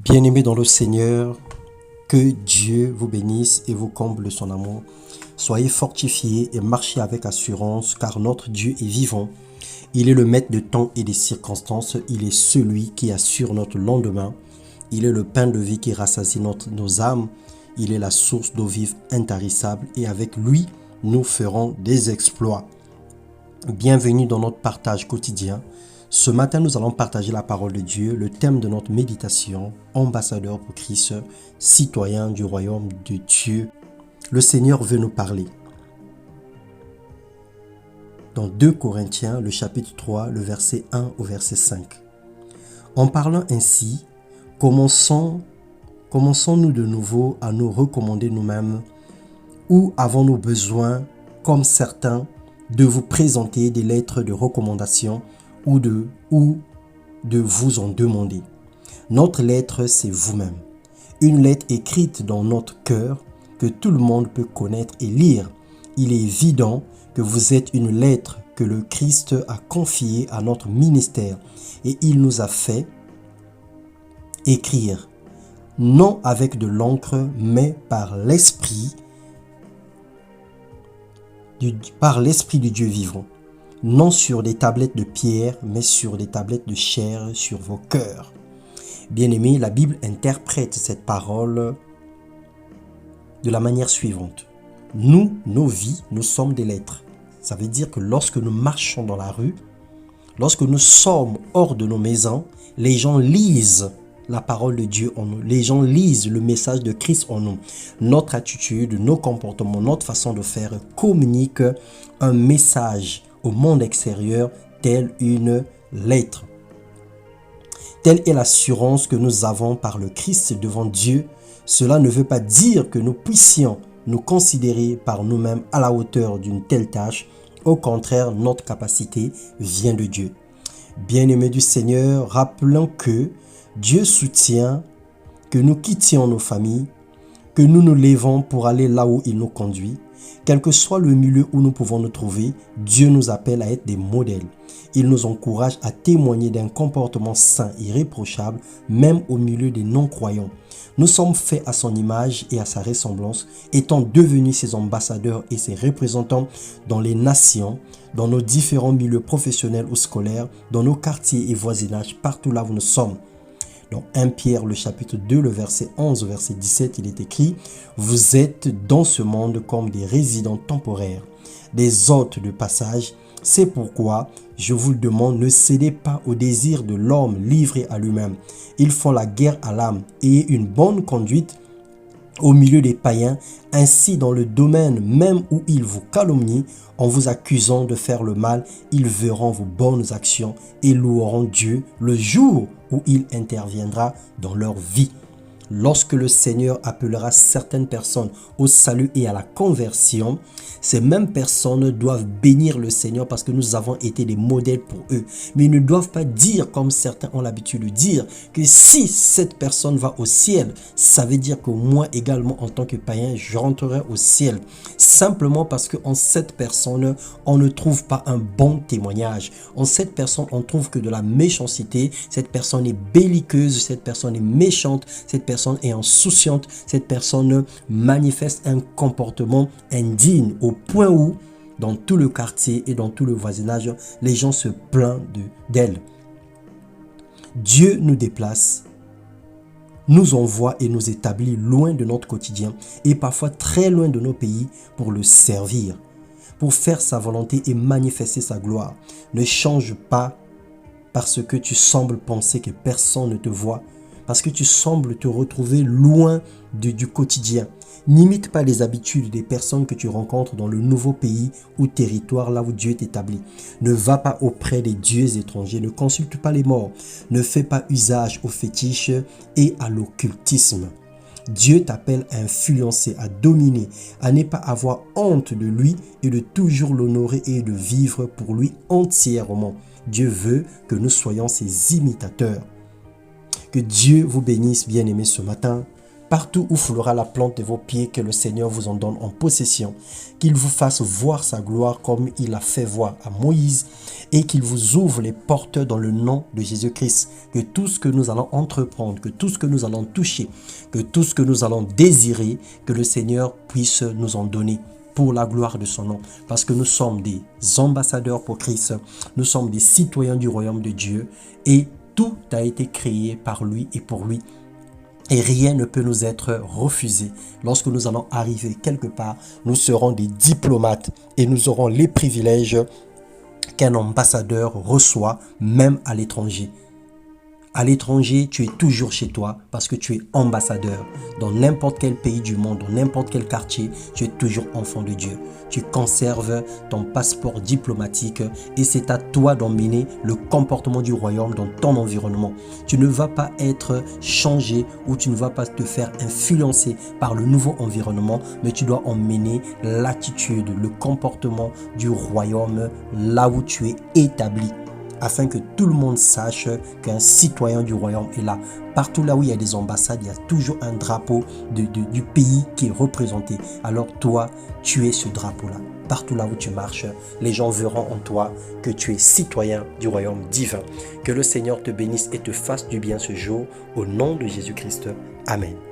Bien-aimés dans le Seigneur, que Dieu vous bénisse et vous comble de son amour. Soyez fortifiés et marchez avec assurance, car notre Dieu est vivant. Il est le maître de temps et des circonstances. Il est celui qui assure notre lendemain. Il est le pain de vie qui rassasie nos âmes. Il est la source d'eau vive intarissable et avec lui, nous ferons des exploits. Bienvenue dans notre partage quotidien. Ce matin, nous allons partager la parole de Dieu, le thème de notre méditation, ambassadeur pour Christ, citoyen du royaume de Dieu. Le Seigneur veut nous parler. Dans 2 Corinthiens, le chapitre 3, le verset 1 au verset 5. En parlant ainsi, commençons-nous de nouveau à nous recommander nous-mêmes, ou avons-nous besoin, comme certains, de vous présenter des lettres de recommandation ou de vous en demander. Notre lettre, c'est vous-même. Une lettre écrite dans notre cœur que tout le monde peut connaître et lire. Il est évident que vous êtes une lettre que le Christ a confiée à notre ministère et il nous a fait écrire, non avec de l'encre, mais par l'Esprit du Dieu vivant. Non sur des tablettes de pierre, mais sur des tablettes de chair sur vos cœurs. Bien-aimés, la Bible interprète cette parole de la manière suivante. Nous, nos vies, nous sommes des lettres. Ça veut dire que lorsque nous marchons dans la rue, lorsque nous sommes hors de nos maisons, les gens lisent la parole de Dieu en nous. Les gens lisent le message de Christ en nous. Notre attitude, nos comportements, notre façon de faire communique un message au monde extérieur, telle une lettre. Telle est l'assurance que nous avons par le Christ devant Dieu. Cela ne veut pas dire que nous puissions nous considérer par nous-mêmes à la hauteur d'une telle tâche. Au contraire, notre capacité vient de Dieu. Bien-aimés du Seigneur, rappelons que Dieu soutient que nous quittions nos familles, que nous nous levons pour aller là où il nous conduit. Quel que soit le milieu où nous pouvons nous trouver, Dieu nous appelle à être des modèles. Il nous encourage à témoigner d'un comportement sain, irréprochable, même au milieu des non-croyants. Nous sommes faits à son image et à sa ressemblance, étant devenus ses ambassadeurs et ses représentants dans les nations, dans nos différents milieux professionnels ou scolaires, dans nos quartiers et voisinages, partout là où nous sommes. Dans 1 Pierre, le chapitre 2, le verset 11 au verset 17, il est écrit « Vous êtes dans ce monde comme des résidents temporaires, des hôtes de passage. C'est pourquoi, je vous le demande, ne cédez pas au désir de l'homme livré à lui-même. Ils font la guerre à l'âme. Ayez une bonne conduite au milieu des païens, ainsi dans le domaine même où ils vous calomnient, en vous accusant de faire le mal, ils verront vos bonnes actions et loueront Dieu le jour où il interviendra dans leur vie. Lorsque le Seigneur appellera certaines personnes au salut et à la conversion, ces mêmes personnes doivent bénir le Seigneur parce que nous avons été des modèles pour eux. Mais ils ne doivent pas dire, comme certains ont l'habitude de dire, que si cette personne va au ciel, ça veut dire que moi également en tant que païen, je rentrerai au ciel. Simplement parce qu'en cette personne, on ne trouve pas un bon témoignage. En cette personne, on trouve que de la méchanceté. Cette personne est belliqueuse, cette personne est méchante, cette personne est insouciante, cette personne manifeste un comportement indigne au point où dans tout le quartier et dans tout le voisinage, les gens se plaignent d'elle. Dieu nous déplace, nous envoie et nous établit loin de notre quotidien et parfois très loin de nos pays pour le servir, pour faire sa volonté et manifester sa gloire. Ne change pas parce que tu sembles penser que personne ne te voit, parce que tu sembles te retrouver loin du quotidien. N'imite pas les habitudes des personnes que tu rencontres dans le nouveau pays ou territoire là où Dieu t'établit. Ne va pas auprès des dieux étrangers, ne consulte pas les morts, ne fais pas usage aux fétiches et à l'occultisme. Dieu t'appelle à influencer, à dominer, à ne pas avoir honte de lui et de toujours l'honorer et de vivre pour lui entièrement. Dieu veut que nous soyons ses imitateurs. Que Dieu vous bénisse, bien-aimés, ce matin. partout où foulera la plante de vos pieds, que le Seigneur vous en donne en possession, qu'il vous fasse voir sa gloire comme il a fait voir à Moïse et qu'il vous ouvre les portes dans le nom de Jésus-Christ. Que tout ce que nous allons entreprendre, que tout ce que nous allons toucher, que tout ce que nous allons désirer, que le Seigneur puisse nous en donner pour la gloire de son nom, parce que nous sommes des ambassadeurs pour Christ, nous sommes des citoyens du royaume de Dieu et tout a été créé par lui et pour lui. Et rien ne peut nous être refusé. Lorsque nous allons arriver quelque part, nous serons des diplomates et nous aurons les privilèges qu'un ambassadeur reçoit même à l'étranger. À l'étranger, tu es toujours chez toi parce que tu es ambassadeur. Dans n'importe quel pays du monde, dans n'importe quel quartier, tu es toujours enfant de Dieu. Tu conserves ton passeport diplomatique et c'est à toi d'emmener le comportement du royaume dans ton environnement. Tu ne vas pas être changé ou tu ne vas pas te faire influencer par le nouveau environnement, mais tu dois emmener l'attitude, le comportement du royaume là où tu es établi, afin que tout le monde sache qu'un citoyen du royaume est là. Partout là où il y a des ambassades, il y a toujours un drapeau du pays qui est représenté. Alors toi, tu es ce drapeau-là. Partout là où tu marches, les gens verront en toi que tu es citoyen du royaume divin. Que le Seigneur te bénisse et te fasse du bien ce jour. Au nom de Jésus-Christ. Amen.